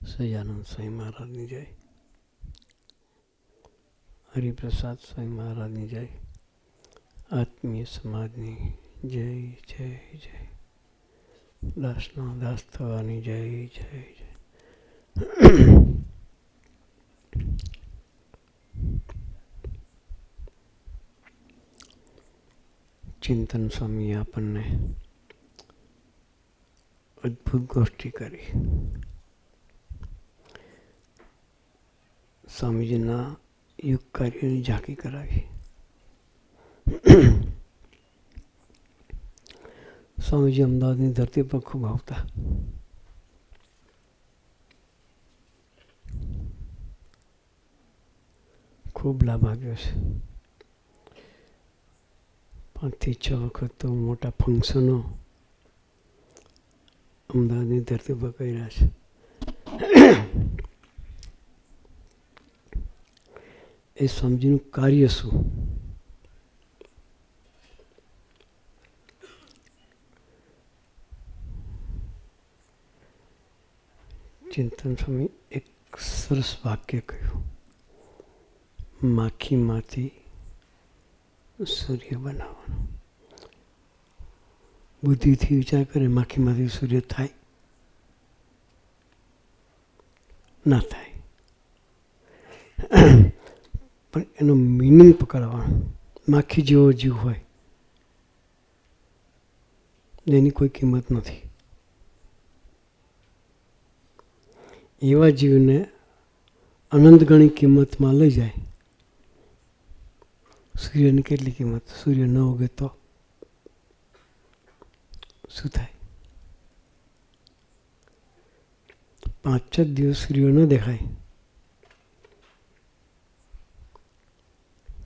સહજાનંદ સ્વામી મહારાજની જય. હરિપ્રસાદ સ્વામી મહારાજની જય. આત્મીય સમાજની જય જય જય. દાસનો દાસ થવાની જય જય જય. ચિંતન સ્વામીએ આપણને અદ્ભુત ગોષ્ઠી કરી. સ્વામીજીના યુગ કાર્યની ઝાંકી કરાવી. સ્વામીજી અમદાવાદની ધરતી પર ખૂબ આવતા. ખૂબ લાભ આવ્યો છે. 5 થી 6 વખત તો મોટા ફંક્શનો અમદાવાદની ધરતી પર કર્યા છે. એ સ્વામીજીનું કાર્ય શું? ચિંતન સ્વામી એક સરસ વાક્ય કહ્યું, માખીમાંથી સૂર્ય બનાવવાનો. બુદ્ધિથી વિચાર કરે માખીમાંથી સૂર્ય થાય? ના થાય. પણ એનો મિનિંગ પકડવાનો. માખી જેવો જીવ હોય એની કોઈ કિંમત નથી. એવા જીવને અનંત ગણી કિંમતમાં લઈ જાય. સૂર્યની કેટલી કિંમત? સૂર્ય ન ઉગે તો શું થાય? 5 દિવસ સૂર્ય ન દેખાય,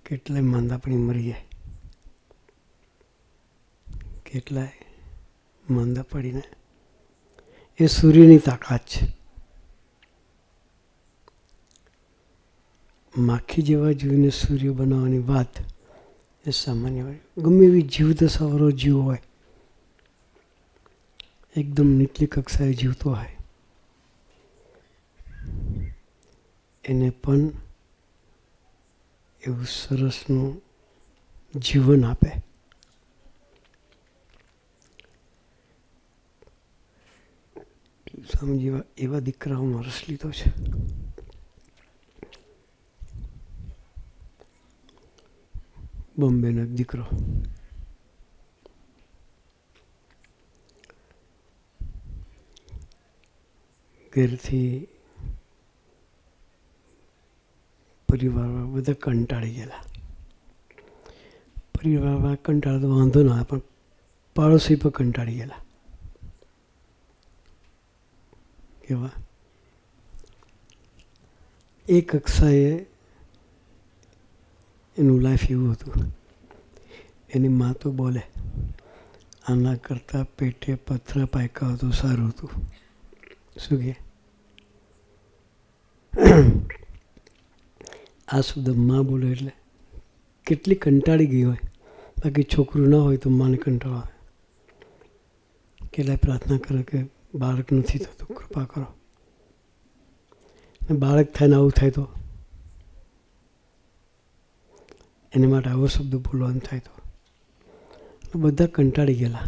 કેટલાય માંદા પડી મરી જાય. કેટલાય માંદા પડીને. એ સૂર્યની તાકાત છે. માખી જેવા જીવને સૂર્ય બનાવવાની વાત એ સામાન્ય હોય. ગમે એવી જીવદશાવાળો જીવ હોય, એકદમ નીચલી કક્ષાએ જીવતો હોય, એને પણ એવું સરસનું જીવન આપે. સ્વામીજી એવા દીકરાઓમાં રસ લીધો છે. બોમ્બેનો એક દીકરો ઘેરથી પરિવારમાં બધા કંટાળી ગયેલા. પરિવારમાં કંટાળો તો વાંધો ના, પણ પાડોશી પર કંટાળી ગયેલા. કેવા એ કક્ષાએ એનું લાઈફ એવું હતું. એની મા તો બોલે, આના કરતાં પેટે પથરા પાક્યા તો સારું હતું. શું કહે? આ શબ્દ માં બોલે એટલે કેટલી કંટાળી ગઈ હોય. બાકી છોકરું ના હોય તો માને કંટાળો આવે. કેટલાય પ્રાર્થના કરે કે બાળક નથી થતું, કૃપા કરો. બાળક થાય ને આવું થાય તો એની માટે આવો શબ્દ બોલવાનું થાય તો બધા કંટાળી ગયેલા.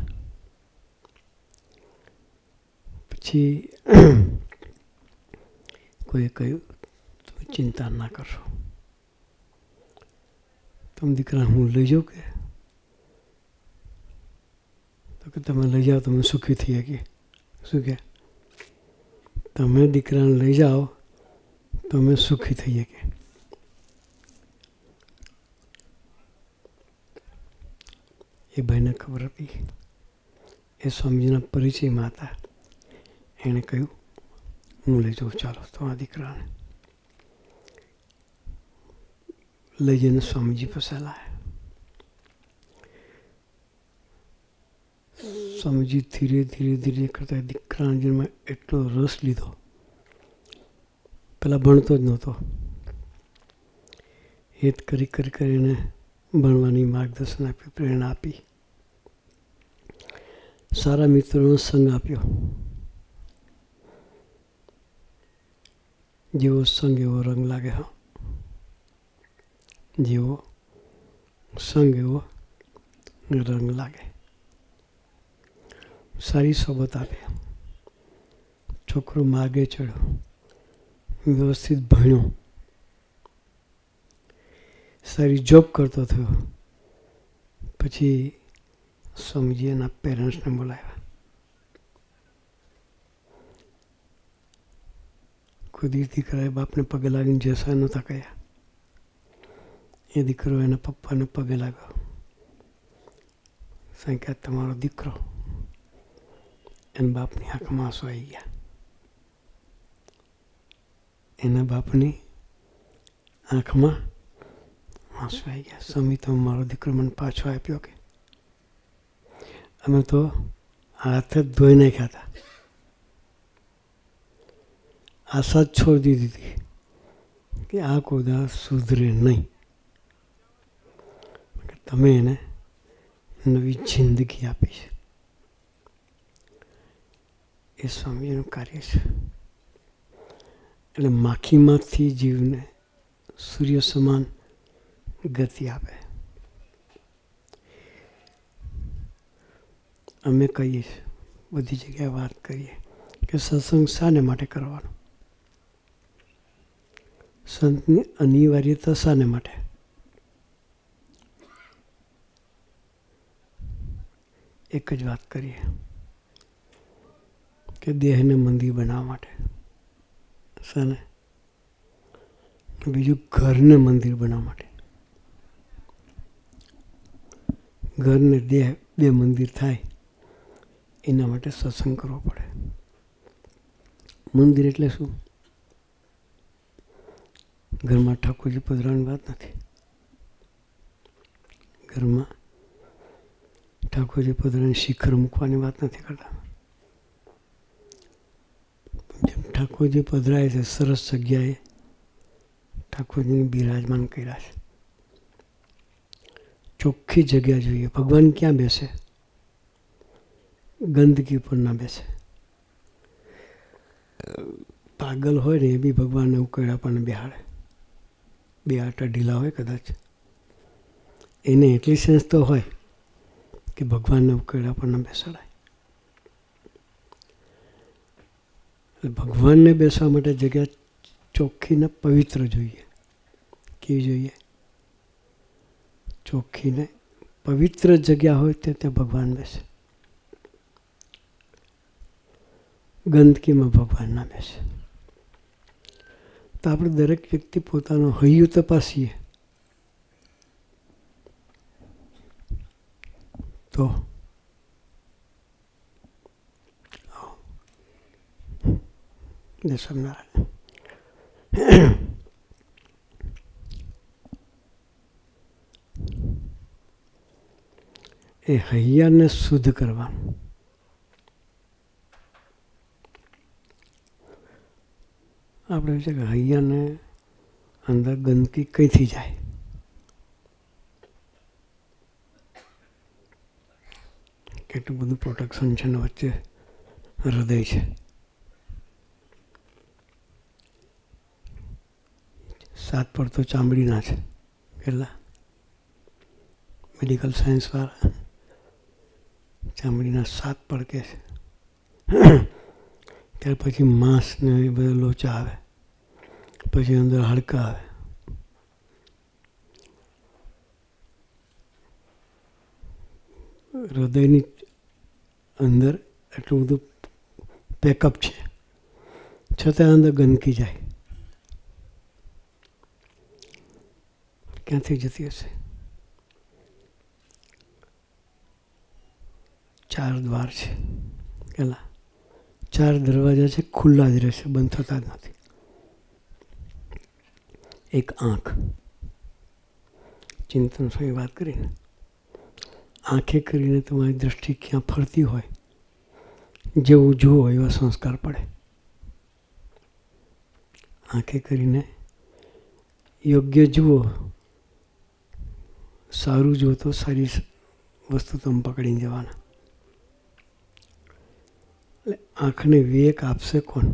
પછી કોઈએ કહ્યું, તમે ચિંતા ના કરશો, તમે દીકરા હું લઈ જાઉં કે? તો કે તમે લઈ જાઓ તમે સુખી થઈ શકીએ. શું કે? તમે દીકરાને લઈ જાઓ તો અમે સુખી થઈ શકીએ. એ ભાઈને ખબર હતી. એ સ્વામીજીના પરિચયમાં હતા. એણે કહ્યું, હું લઈ જાઉં, ચાલો તમારા દીકરાને. લઈ જઈને સ્વામીજી પાસે લાવ્યા. સ્વામીજી ધીરે ધીરે ધીરે કરતા દીકરાના જીવનમાં એટલો રસ લીધો. પેલા ભણતો જ નહોતો. હેત કરીને ભણવાની માર્ગદર્શન આપ્યું, પ્રેરણા આપી, સારા મિત્રોનો સંગ આપ્યો. જેવો સંગ એવો રંગ લાગે. હા, જેવો સંગ એવો રંગ લાગે. સારી સોબત આપે, છોકરો માર્ગે ચડ્યો, વ્યવસ્થિત ભણ્યો, સારી જોબ કરતો થયો. પછી સ્વામીજી એના પેરેન્ટ્સને બોલાવ્યા. કોઈ દીકરાએ બાપને પગે લાગીને જસા નહોતા કહ્યા. એ દીકરો એના પપ્પાને પગે લાગ્યો. સંખ્યા તમારો દીકરો. એના બાપની આંખમાં આંસુ આવી ગયા. એના બાપની આંખમાં આંસુ આવી ગયા. સ્વામી, તમે મારો દીકરો મને પાછો આપ્યો કે? અમે તો હાથ જ ધોઈ નાખ્યા હતા. આશા જ છોડી દીધી હતી કે આ કોઈ દાડો સુધરે નહીં. તમે એને નવી જિંદગી આપી છે. એ સ્વામીજીનું કાર્ય છે. એટલે માખીમાંથી જીવને સૂર્ય સમાન ગતિ આપે. અમે કહીએ છીએ, બધી જગ્યાએ વાત કરીએ કે સત્સંગ શાને માટે કરવાનો, સંતની અનિવાર્યતા શાને માટે? એક જ વાત કરીએ કે દેહને મંદિર બનાવવા માટે. શાને? બીજું ઘરને મંદિર બનાવવા માટે. ઘરને દેહ બે મંદિર થાય એના માટે સત્સંગ કરવો પડે. મંદિર એટલે શું? ઘરમાં ઠાકોરજી પધરાવાની વાત નથી. ઘરમાં ઠાકોરજી પધરાની શિખર મૂકવાની વાત નથી કરતા. જેમ ઠાકોરજી પધરાય છે સરસ જગ્યાએ ઠાકોરજીને બિરાજમાન કર્યા છે. ચોખ્ખી જગ્યા જોઈએ. ભગવાન ક્યાં બેસે? ગંદકી ઉપર ના બેસે. પાગલ હોય ને એ બી ભગવાનને ઉકેડા પણ બેહાડે. બે આટા ઢીલા હોય કદાચ, એને એટલી સેન્સ તો હોય કે ભગવાનને ઉકેડા પણ બેસાડાય. ભગવાનને બેસવા માટે જગ્યા ચોખ્ખી ને પવિત્ર જોઈએ. કેવી જોઈએ? ચોખ્ખી ને પવિત્ર જગ્યા હોય ત્યાં ભગવાન બેસે. ગંદકીમાં ભગવાન ના બેસે. તો આપણે દરેક વ્યક્તિ પોતાનો હૈયું તપાસીએ તો એ હૈયાને શુદ્ધ કરવાનું. આપણે છે કે હૈયાને અંદર ગંદકી કઈથી જાય? કેટલું બધું પ્રોટેક્શન છે ને વચ્ચે હૃદય છે. સાત પડ તો ચામડીના છે. કેટલા? મેડિકલ સાયન્સવાળા ચામડીના 7 પડ કે છે. ત્યાર પછી માંસ ને એ બધા લોચા આવે, પછી અંદર હાડકાં આવે. હૃદયની અંદર એટલું બધું પેકઅપ છે, છતાં અંદર ગંદકી જાય. ક્યાંથી જતી હશે? 4 દ્વાર છે. કેટલા? 4 દરવાજા છે, ખુલ્લા જ રહેશે, બંધ થતા જ નથી. એક આંખ. ચિંતન સ્વામી વાત કરીને, આંખે કરીને તમારી દૃષ્ટિ ક્યાં ફરતી હોય, જેવું જુઓ એવા સંસ્કાર પડે. આંખે કરીને યોગ્ય જુઓ સારું જો તો સારી વસ્તુ તમે પકડીને જવાના. એટલે આંખને વિવેક આપશે કોણ?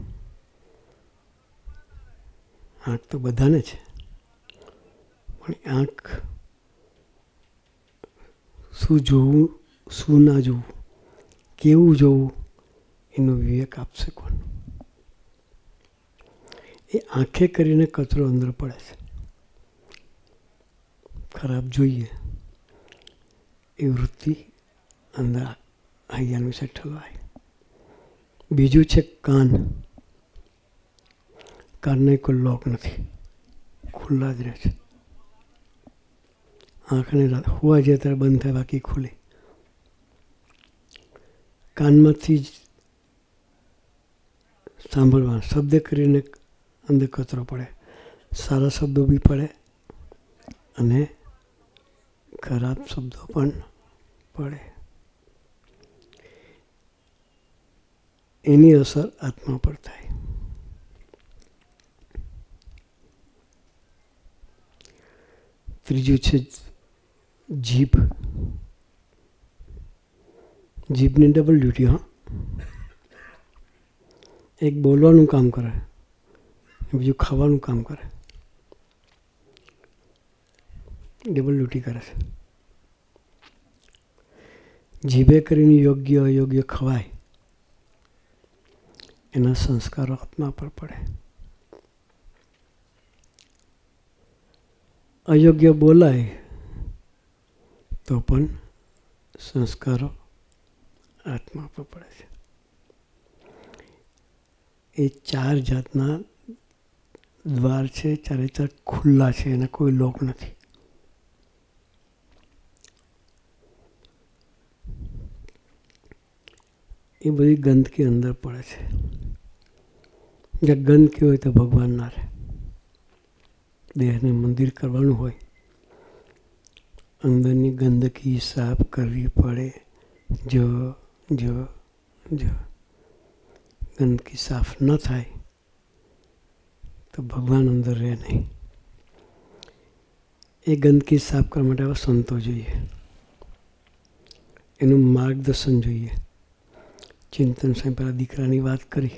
આંખ તો બધાને છે, પણ આંખ શું જોવું, શું ના જોવું, કેવું જોવું, એનો વિવેક આપશે કોણ? એ આંખે કરીને કચરો અંદર પડે છે. ખરાબ જોઈએ એ વૃત્તિ અંદર હૈયાનું વિશે ઠલવાય. બીજું છે કાન. કાનને કોઈ લોક નથી, ખુલ્લા જ રહે છે. આંખને હોવા જાય ત્યારે બંધ થાય, બાકી ખુલે. કાનમાંથી જ સાંભળવા, શબ્દ કરીને અંદર કચરો પડે. સારા શબ્દો બી પડે અને ખરાબ શબ્દો પણ પડે. એની અસર આત્મા પર થાય. ત્રીજું છે જીભ. જીભની ડબલ ડ્યુટી. હા, એક બોલવાનું કામ કરે, બીજું ખાવાનું કામ કરે. ડબલ ડ્યુટી કરે છે. જીભે કરીને યોગ્ય અયોગ્ય ખવાય, એના સંસ્કારો આત્મા પર પડે. અયોગ્ય બોલાય તો પણ સંસ્કારો આત્મા પર પડે છે. એ 4 જાતના દ્વાર છે, 4 ખુલ્લા છે, એના કોઈ લોક નથી. એ બધી ગંદકી અંદર પડે છે. જ્યાં ગંદકી હોય તો ભગવાન ના રહે. દેહને મંદિર કરવાનું હોય, અંદરની ગંદકી સાફ કરવી પડે. જો ગંદકી સાફ ન થાય તો ભગવાન અંદર રહે નહીં. એ ગંદકી સાફ કરવા માટે આવા સંતો જોઈએ, એનું માર્ગદર્શન જોઈએ. ચિંતન સાહેબ પેલા દીકરાની વાત કરી,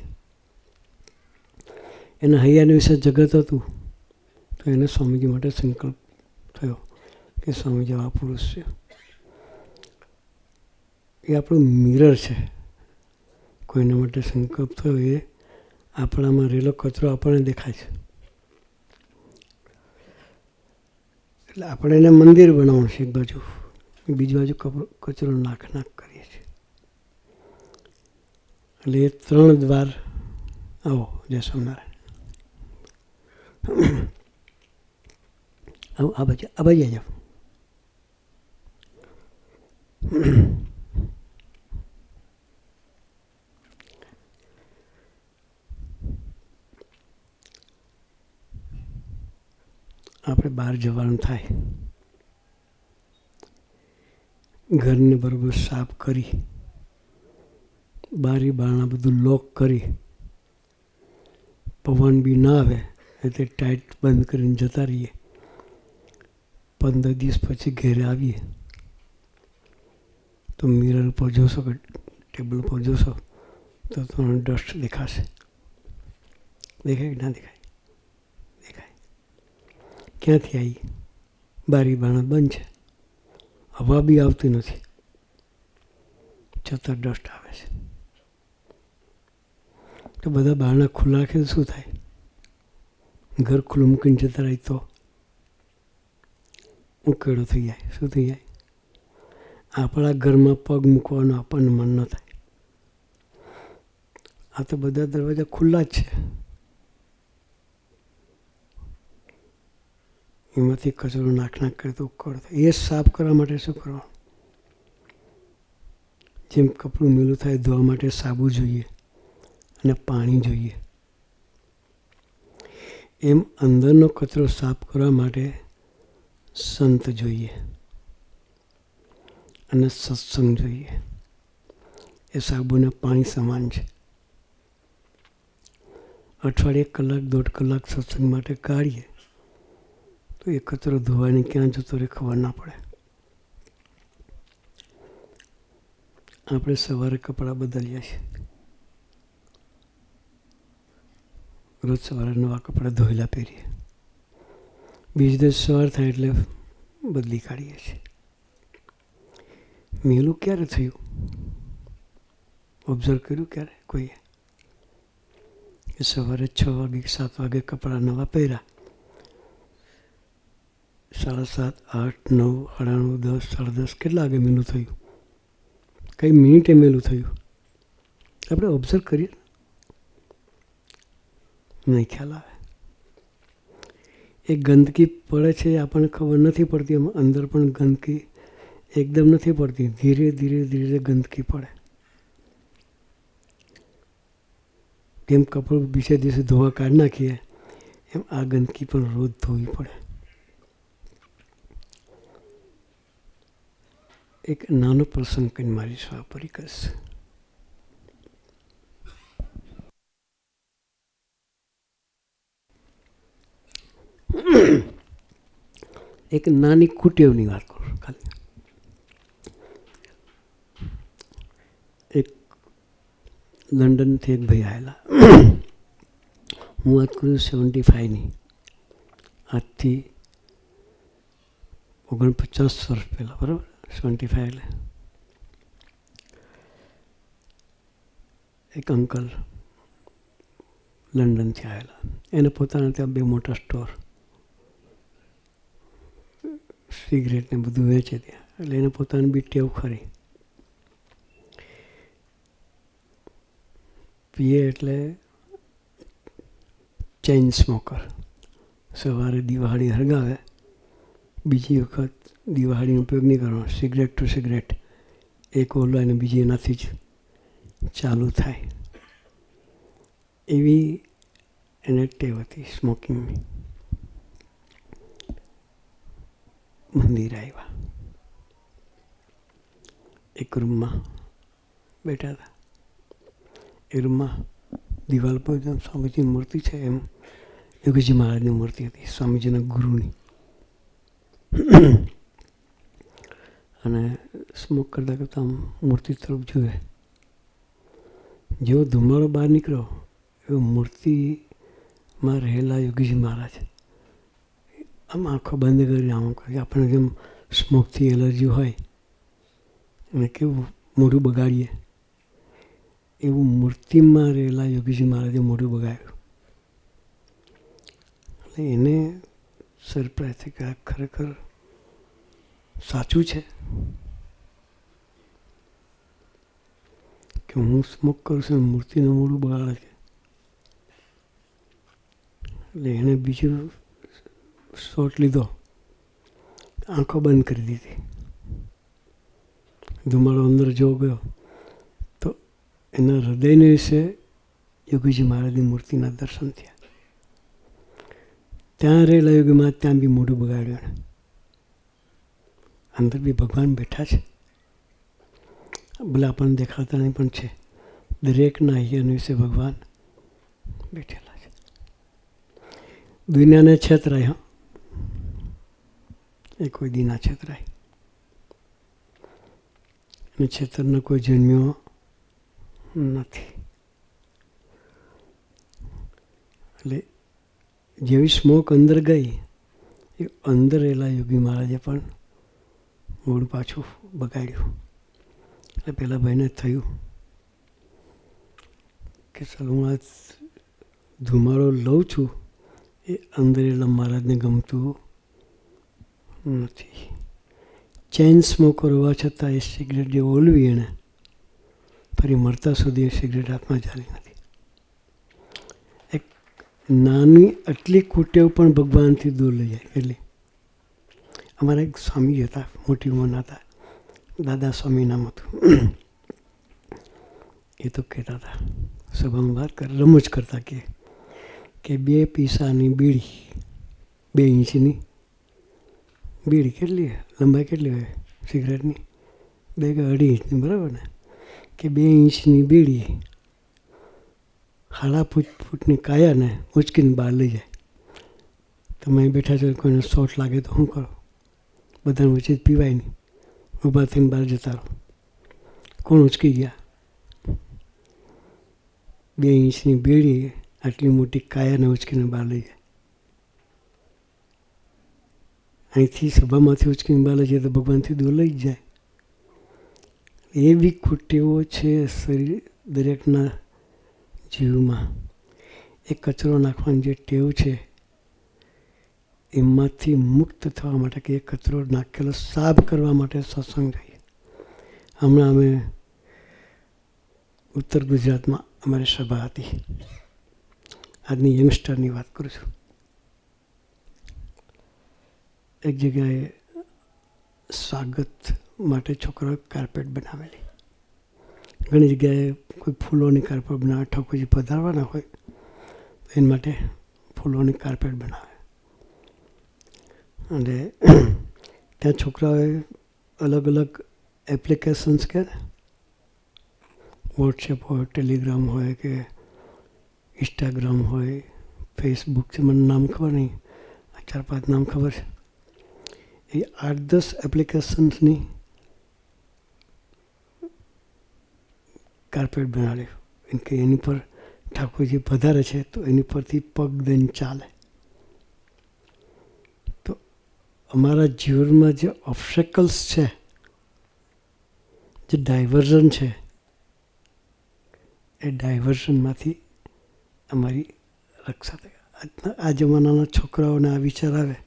એના હૈયાની વિશે જગત હતું, તો એને સ્વામીજી માટે સંકલ્પ થયો કે સ્વામીજી આવા પુરુષ છે. એ આપણું મિરર છે. કોઈના માટે સંકલ્પ થયો એ આપણામાં રહેલો કચરો આપણને દેખાય છે. એટલે આપણે એને મંદિર બનાવવાનું છે એક બાજુ, બીજી બાજુ કચરો નાખ કરીએ છીએ. એટલે એ 3 દ્વાર. આવો જય સ્વામિનારાયણ. આવો આ બાજુ આવી જાઓ. આપણે બહાર જવાનું થાય, ઘરને બરોબર સાફ કરી, બારી બારણા બધું લોક કરી, પવન બી ના આવે એટલે ટાઈટ બંધ કરીને જતા રહીએ. 15 દિવસ પછી ઘેરે આવીએ તો મિરર ઉપર જોશો કે ટેબલ ઉપર જોશો તો તમને ડસ્ટ દેખાશે. દેખાય કે ના દેખાય? દેખાય. ક્યાંથી આવી? બારી બારણા બંધ છે, હવા બી આવતી નથી, છતાં ડસ્ટ આવે છે. તો બધા બારણા ખુલ્લા રાખે તો શું થાય? ઘર ખુલ્લું મૂકીને જતા રહી તો ઉકેળો થઈ જાય. શું થઈ જાય? આપણા ઘરમાં પગ મૂકવાનું આપણને મન ન થાય. આ તો બધા દરવાજા ખુલ્લા જ છે, એમાંથી કચરો નાખ કરે તો ઉકેળો થાય. એ સાફ કરવા માટે શું કરવાનું? જેમ કપડું મેલું થાય ધોવા માટે સાબુ જોઈએ અને પાણી જોઈએ, એમ અંદરનો કચરો સાફ કરવા માટે સંત જોઈએ અને સત્સંગ જોઈએ. એ સાબુને પાણી સમાન છે. અઠવાડિયે 1 કલાક 1.5 કલાક સત્સંગ માટે કાઢીએ તો એ કચરો ધોવાની ક્યાં જતો રહે ખબર ના પડે. આપણે સવારે કપડાં બદલીએ છીએ. રોજ સવારે નવા કપડાં ધોયેલા પહેરીએ. બીજ દિવસ સવાર થાય એટલે બદલી કાઢીએ છીએ. મેલું ક્યારે થયું? ઓબ્ઝર્વ કર્યું ક્યારે કોઈએ? કે સવારે 6 વાગે 7 વાગે કપડાં નવા પહેર્યા, 7:30, 8, 9, 9:30, 10, 10:30 કેટલા વાગે મેલું થયું? કઈ મિનિટે મેલું થયું? આપણે ઓબ્ઝર્વ કરીએ, નહીં ખ્યાલ આવે. એ ગંદકી પડે છે આપણને ખબર નથી પડતી. એમાં અંદર પણ ગંદકી એકદમ નથી પડતી, ધીરે ધીરે ધીરે ગંદકી પડે. જેમ કપડું બીજે દિવસે ધોવા કાઢી નાખીએ એમ આ ગંદકી પણ રોજ ધોવી પડે. એક નાનો પ્રસંગ કરીને મારી સ્વ પરિકસ. એક નાની કુટેવની વાત કરું ખાલી. એક લંડનથી એક ભાઈ આવેલા. હું વાત કરું 75ની, આજથી 49 વર્ષ પહેલાં, બરાબર? 75 એટલે એક અંકલ લંડનથી આવેલા. એને પોતાના ત્યાં 2 મોટા સ્ટોર, સિગરેટ ને બધું વેચે ત્યાં. એટલે એને પોતાની બી ટેવ ખરી. પીએ એટલે ચેઇન સ્મોકર. સવારે દિવાળી હળગાવે, બીજી વખત દિવાળીનો ઉપયોગ નહીં કરવાનો. સિગરેટ ટુ સિગરેટ એક ઓલો અને બીજી એનાથી જ ચાલુ થાય. એવી એને ટેવ હતી સ્મોકિંગની. મંદિર આવ્યા, એક રૂમમાં બેઠા હતા. એ રૂમમાં દિવાલ પર જેમ સ્વામીજીની મૂર્તિ છે એમ યોગીજી મહારાજની મૂર્તિ હતી, સ્વામીજીના ગુરુની. અને સ્મોક કરતાં કરતાં મૂર્તિ તરફ જુએ. જેવો ધુમાડો બહાર નીકળ્યો એવો મૂર્તિમાં રહેલા યોગીજી મહારાજ આમ આંખો બંધ કરી આમ કરી. આપણે જેમ સ્મોકથી એલર્જી હોય અને કેવું મોઢું બગાડીએ, એવું મૂર્તિમાં રહેલા યોગીજી મહારાજે મોઢું બગાડ્યું. એટલે એને સરપ્રાઈઝ થઈ કે આ ખરેખર સાચું છે કે હું સ્મોક કરું છું મૂર્તિનું મોઢું બગાડે છે. એટલે એણે બીજું શોટ લીધો, આંખો બંધ કરી દીધી. ધુમાડો અંદર જો ગયો તો એના હૃદયને વિશે યોગીજી મહારાજની મૂર્તિના દર્શન થયા. ત્યાં રહેલા યોગી મહારાજ ત્યાં બી મોઢું બગાડ્યું. એને અંદર બી ભગવાન બેઠા છે, ભલે આપણને દેખાતા નહીં પણ છે. દરેકના અહીંયા વિશે ભગવાન બેઠેલા છે. દુનિયાને છેતરાય, એ કોઈ દી ના છેતરાય. અને છેતરનો કોઈ જન્મ્યો નથી. એટલે જેવી સ્મોક અંદર ગઈ એ અંદર રહેલા યોગી મહારાજે પણ મોઢું પાછું બગાડ્યું. એટલે પેલા ભાઈને થયું કે ચાલ હું આ ધુમાડો લઉં છું એ અંદર રહેલા મહારાજને ગમતું નથી. ચેઇન સ્મોકર હોવા છતાં એ સિગરેટ જે ઓલવી એણે ફરી મરતા સુધી એ સિગરેટ હાથમાં ચાલી નથી. એક નાની આટલી કુટેવ પણ ભગવાનથી દૂર લઈ જાય. એટલી અમારા એક સ્વામી હતા, મોટી ઉંમરના હતા, દાદા સ્વામી નામ હતું. એ તો કહેતા હતા, સભામાં વાત કરે, રમૂજ કરતા કે 2 પૈસાની બીડી, 2 ઇંચની બીડી કેટલી લંબાઈ કેટલી હોય સિગરેટની? 2 કે 2.5 ઇંચની, બરાબર ને? કે 2 ઇંચની બીડી 1.5 ફૂટની કાયાને ઉંચકીને બહાર લઈ જાય. તમે બેઠા છો, કોઈને શોટ લાગે તો શું કરો? બધાને વચ્ચે જ પીવાય નહીં, ઊભા થઈને બહાર જતા રહો. કોણ ઉચકી ગયા? 2 ઇંચની બેડી આટલી મોટી કાયાને ઉચકીને બહાર લઈ જાય. અહીંથી સભામાંથી ઉચકીને બહાર લઈ જાય તો ભગવાનથી દૂર લઈ જ જાય. એવી કુટેવો છે શરીર દરેકના જીવમાં. એ કચરો નાખવાની જે ટેવ છે એમાંથી મુક્ત થવા માટે કે એ કચરો નાખેલો સાફ કરવા માટે સત્સંગ જોઈએ. હમણાં અમે ઉત્તર ગુજરાતમાં અમારી સભા હતી. આજની યંગસ્ટરની વાત કરું છું. એક જગ્યાએ સ્વાગત માટે છોકરાઓએ કાર્પેટ બનાવેલી. ઘણી જગ્યાએ કોઈ ફૂલોની કાર્પેટ બનાવે, ઠાકોરજી પધારવાના હોય એના માટે ફૂલોની કાર્પેટ બનાવે. અને ત્યાં છોકરાઓએ અલગ અલગ એપ્લિકેશન્સ કે વોટ્સએપ હોય, ટેલિગ્રામ હોય કે ઇન્સ્ટાગ્રામ હોય, ફેસબુક છે, મને નામ ખબર નહીં, 4-5 નામ ખબર છે. એ 8-10 એપ્લિકેશન્સની કાર્પેટ બનાવી કે એની પર ઠાકોરજી પધારે છે તો એની પરથી પગ દઈને ચાલે. તો અમારા જીવનમાં જે ઓબ્સ્ટેકલ્સ છે, જે ડાયવર્ઝન છે, એ ડાયવર્ઝનમાંથી અમારી રક્ષા થાય. આ જમાનાના છોકરાઓને આ વિચાર આવે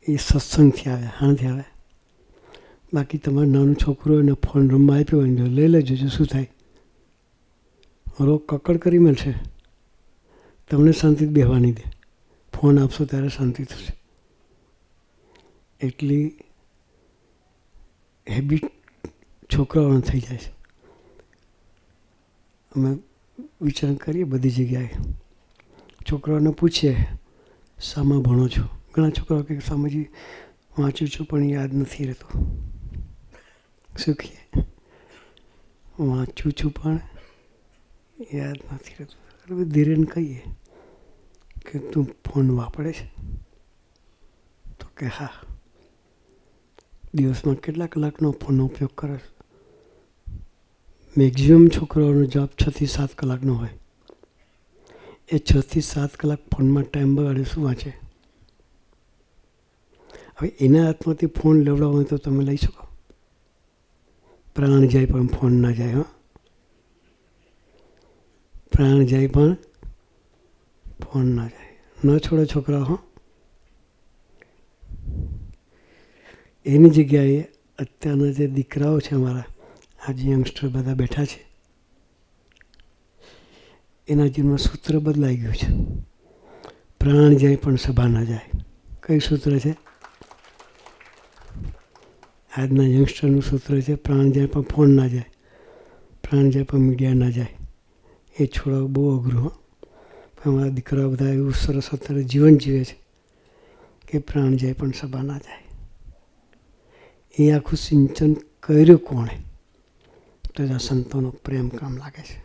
એ સત્સંગથી આવે, હાણથી આવે. બાકી તમારે નાનું છોકરો એને ફોન રમવા આપ્યો હોય ને લઈ લેજો, શું થાય? રોગ કકડ કરી મળશે, તમને શાંતિથી બેહવા નહીં દે. ફોન આપશો ત્યારે શાંતિ થશે. એટલી હેબિટ છોકરાઓને થઈ જાય છે. અમે વિચાર કરીએ બધી જગ્યાએ. છોકરાઓને પૂછીએ શામાં ભણો છો? ઘણા છોકરાઓ કે સામાજી વાંચું છું પણ યાદ નથી રહેતું. શું કહે? વાંચું છું પણ યાદ નથી રહેતું. એટલે ધીરેને કહીએ કે તું ફોન વાપરે છે? તો કે હા. દિવસમાં કેટલા કલાકનો ફોનનો ઉપયોગ કરે છે? મેક્ઝિમમ છોકરાઓનો જવાબ 6 થી 7 કલાકનો હોય. એ 6 થી 7 કલાક ફોનમાં ટાઈમ બગાડે શું વાંચે? હવે એના હાથમાંથી ફોન લેવડાવો હોય તો તમે લઈ શકો? પ્રાણ જાય પણ ફોન ના જાય. હા, પ્રાણ જાય પણ ફોન ના જાય. ન છોડે છોકરા. હા, એની જગ્યાએ અત્યારના જે દીકરાઓ છે અમારા, આજે યંગસ્ટર બધા બેઠા છે, એના જીવનમાં સૂત્ર બદલાઈ ગયું છે. પ્રાણ જાય પણ સભા ના જાય. કઈ સૂત્ર છે? આજના યંગસ્ટરનું સૂત્ર છે પ્રાણ જાય પણ ફોન ના જાય, પ્રાણ જાય પણ મીડિયા ના જાય. એ છોડાવું બહુ અઘરું. પણ અમારા દીકરાઓ બધા એવું સરસ અત્યારે જીવન જીવે છે કે પ્રાણ જાય પણ સભા ના જાય. એ આખું સિંચન કર્યું કોણે? તો આ સંતોનો પ્રેમ કામ લાગે છે.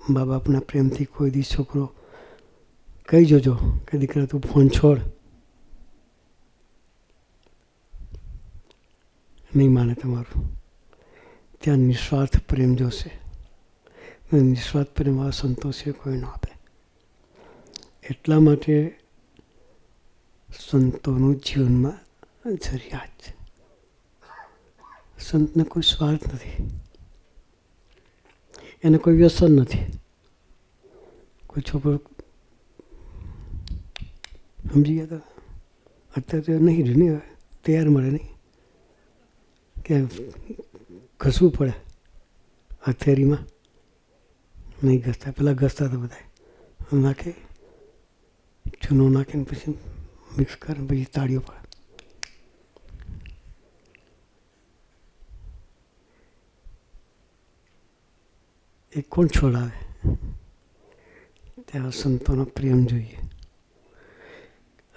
મા બાપના પ્રેમથી કોઈ દી છોકરો કહી જોજો કે દીકરા તું ફોન છોડ, નહીં માને તમારું. ત્યાં નિસ્વાર્થ પ્રેમ જોશે. નિસ્વાર્થ પ્રેમ આ સંતોષે કોઈ ન આપે. એટલા માટે સંતોનું જીવનમાં જરૂરિયાત છે. સંતને કોઈ સ્વાર્થ નથી, એને કોઈ વ્યસન નથી. કોઈ છોકરો સમજી ગયા હતા અત્યારે તો નહીં રહ્યું, નહીં તૈયાર મળે નહીં કે ઘસવું પડે હથેળીમાં. નહીં ઘસતા, પેલા ઘસતા હતા બધા. નાખે ચૂનો નાખીને પછી મિક્સ કરીને પછી તાળીઓ પડે. એ કોણ છોડાવે? ત્યાં સંતોનો પ્રેમ જોઈએ.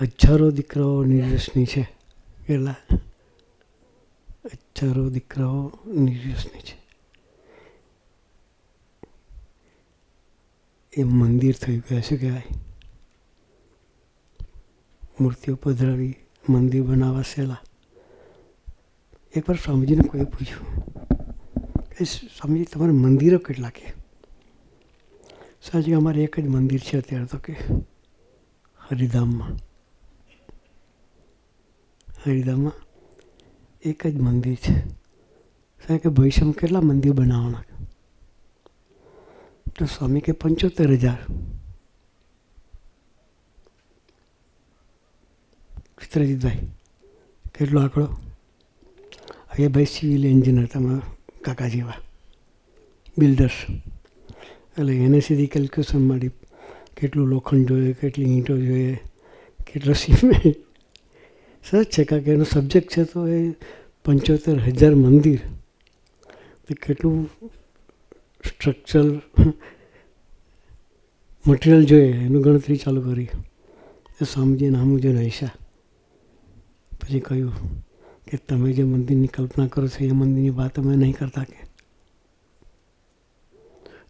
હજારો દીકરાઓ નિર્વ્યસની છે. કેટલા? હજારો દીકરાઓ નિર્વ્યસની છે. એ મંદિર થઈ ગયા. શું કહેવાય? મૂર્તિઓ પધરાવી મંદિર બનાવવા સહેલા. એકવાર સ્વામીજીને કોઈ પૂછ્યું કે સ્વામીજી તમારા મંદિરો કેટલા કે? સ્વામીજી અમારે એક જ મંદિર છે અત્યારે તો કે હરિધામમાં. હરિધામમાં એક જ મંદિર છે. સાહેબ કે ભવિષ્યમાં કેટલા મંદિર બનાવવાના? તો સ્વામી કે 75,000. ચિત્રજીતભાઈ કેટલો આંકડો? હવે ભાઈ સિવિલ એન્જિનિયર તમારા કાકા જેવા બિલ્ડર્સ, એટલે એને સીધી કેલ્ક્યુલેશન માંડી કેટલું લોખંડ જોઈએ, કેટલી ઈંટો જોઈએ, કેટલો સિમેન્ટ. સરસ છે કારણ કે એનો સબ્જેક્ટ છે તો એ 75,000 મંદિર તો કેટલું સ્ટ્રક્ચરલ મટીરિયલ જોઈએ એનું ગણતરી ચાલુ કરી. એ સ્વામીજીએ નામું જોઈને હૈસા. પછી કહ્યું કે તમે જે મંદિરની કલ્પના કરો છો એ મંદિરની વાત અમે નહીં કરતા કે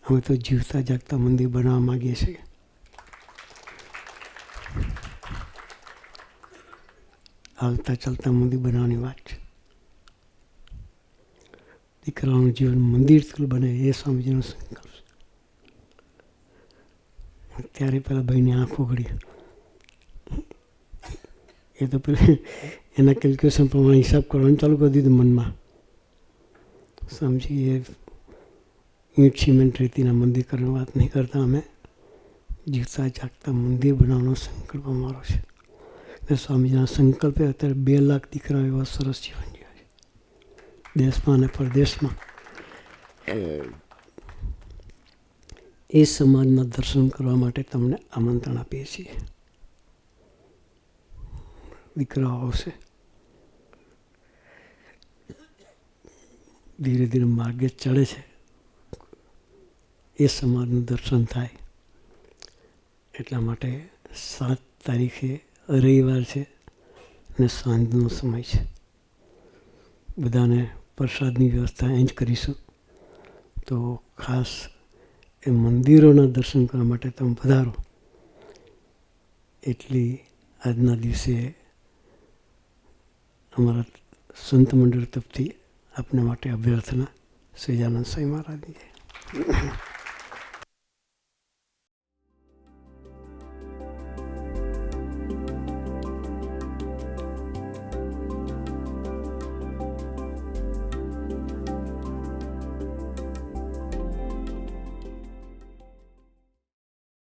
અમે તો જીવતા જાગતા મંદિર બનાવવા માગીએ છીએ. હાલતા ચાલતા મંદિર બનાવવાની વાત છે. દીકરાઓનું જીવન મંદિર બને એ સ્વામીજીનો સંકલ્પ છે. ત્યારે પેલા ભાઈની આંખ ઉઘડી. એ તો પેલા એના કેલ્ક્યુલેશન પ્રમાણે હિસાબ કરવાનું ચાલુ કરી દીધું મનમાં. સ્વામીજી એ ઈંટ સિમેન્ટ રેતીના મંદિર કરવાની વાત નહીં કરતા, અમે જીવતા જાગતા મંદિર બનાવવાનો સંકલ્પ અમારો છે. અને સ્વામીજીના સંકલ્પે અત્યારે 2 લાખ દીકરાઓ એવા સરસ જીવન જીવે છે દેશમાં અને પરદેશમાં. એ સમાજના દર્શન કરવા માટે તમને આમંત્રણ આપીએ છીએ. દીકરાઓ આવશે, ધીરે ધીરે માર્ગે ચડે છે. એ સમાજનું દર્શન થાય એટલા માટે 7 તારીખે રવિવાર છે અને સાંજનો સમય છે. બધાને પ્રસાદની વ્યવસ્થા અહીં જ કરીશું. તો ખાસ એ મંદિરોના દર્શન કરવા માટે તમે પધારો એટલી આજના દિવસે અમારા સંત મંડળ તરફથી આપના માટે અભ્યર્થના સહજાનંદ સ્વામી મહારાજની.